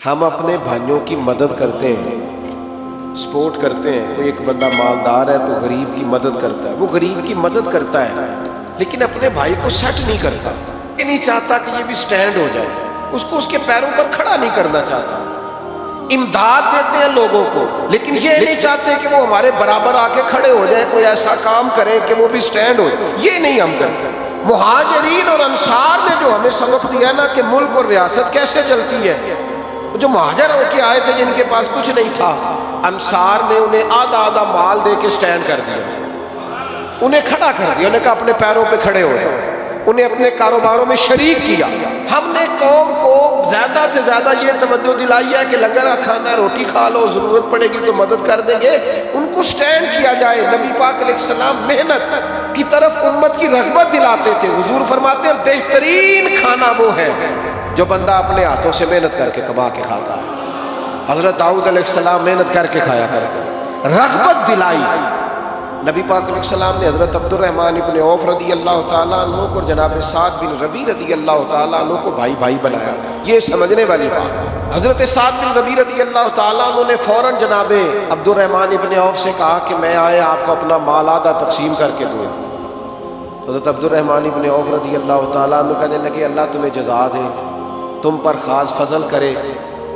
ہم اپنے بھائیوں کی مدد کرتے ہیں، سپورٹ کرتے ہیں۔ کوئی ایک بندہ مالدار ہے تو غریب کی مدد کرتا ہے، وہ غریب کی مدد کرتا ہے، لیکن اپنے بھائی کو سیٹ نہیں کرتا، یہ نہیں چاہتا کہ یہ بھی سٹینڈ ہو جائے، اس کو اس کے پیروں پر کھڑا نہیں کرنا چاہتا۔ امداد دیتے ہیں لوگوں کو، لیکن یہ نہیں چاہتے کہ وہ ہمارے برابر آ کے کھڑے ہو جائے، کوئی ایسا کام کرے کہ وہ بھی سٹینڈ ہو جائے، یہ نہیں ہم کرتے۔ مہاجرین اور انصار نے جو ہمیں سبق دیا نا کہ ملک اور ریاست کیسے چلتی ہے، جو مہاجر ہو کے آئے تھے جن کے پاس کچھ نہیں تھا، انصار نے انہیں آدھا آدھا مال دے کے سٹینڈ کر دیا، انہیں کھڑا کر دیا، انہیں کہا اپنے پیروں پہ کھڑے ہو جاؤ، انہیں اپنے کاروباروں میں شریک کیا۔ ہم نے قوم کو زیادہ سے زیادہ یہ توجہ دلائی ہے کہ لنگر کا کھانا، روٹی کھا لو، ضرورت پڑے گی تو مدد کر دیں گے، ان کو سٹینڈ کیا جائے۔ نبی پاک علیہ السلام محنت کی طرف امت کی رغبت دلاتے تھے۔ حضور فرماتے ہیں بہترین کھانا وہ ہے جو بندہ اپنے ہاتھوں سے محنت کر کے کما کے کھاتا ہے۔ حضرت داؤد علیہ السلام محنت کر کے کھایا کرتے، رغبت دلائی۔ نبی پاک علیہ السلام نے حضرت عبد الرحمن ابن عوف رضی اللہ تعالیٰ عنہ کو اور جناب سعد بن ربیع رضی اللہ تعالیٰ عنہ کو بھائی بھائی بنایا، یہ سمجھنے والی بات۔ حضرت سعد بن ربیع رضی اللہ تعالیٰ عنہ نے فوراً جناب عبد الرحمن ابن عوف سے کہا کہ میں آئے آپ کو اپنا مال آدھا تقسیم کر کے دوں۔ حضرت عبد الرحمن ابن عوف رضی اللہ تعالیٰ عنہ کہنے لگے اللہ تمہیں جزا دے، تم پر خاص فضل کرے،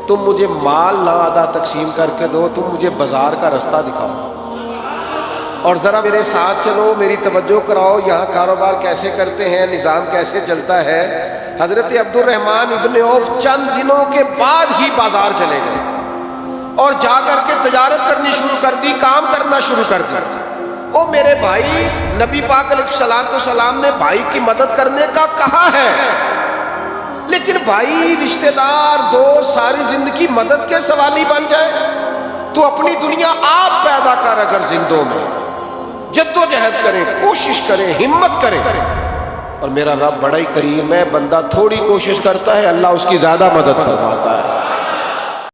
تم مجھے مال نہ آدھا تقسیم کر کے دو، تم مجھے بازار کا رستہ دکھاؤ اور ذرا میرے ساتھ چلو، میری توجہ کراؤ، یہاں کاروبار کیسے کرتے ہیں، نظام کیسے چلتا ہے۔ حضرت عبد الرحمن ابن عوف چند دنوں کے بعد ہی بازار چلے گئے اور جا کر کے تجارت کرنی شروع کر دی، کام کرنا شروع کر دیا۔ او میرے بھائی، نبی پاک علیہ السلام نے بھائی کی مدد کرنے کا کہا ہے، لیکن بھائی، رشتہ دار، دوست ساری زندگی مدد کے سوالی بن جائے تو اپنی دنیا آپ پیدا کر، اگر زندوں میں جد و جہد کریں، کوشش کریں، ہمت کریں، اور میرا رب بڑا ہی کریم ہے، بندہ تھوڑی کوشش کرتا ہے اللہ اس کی زیادہ مدد فرماتا ہے۔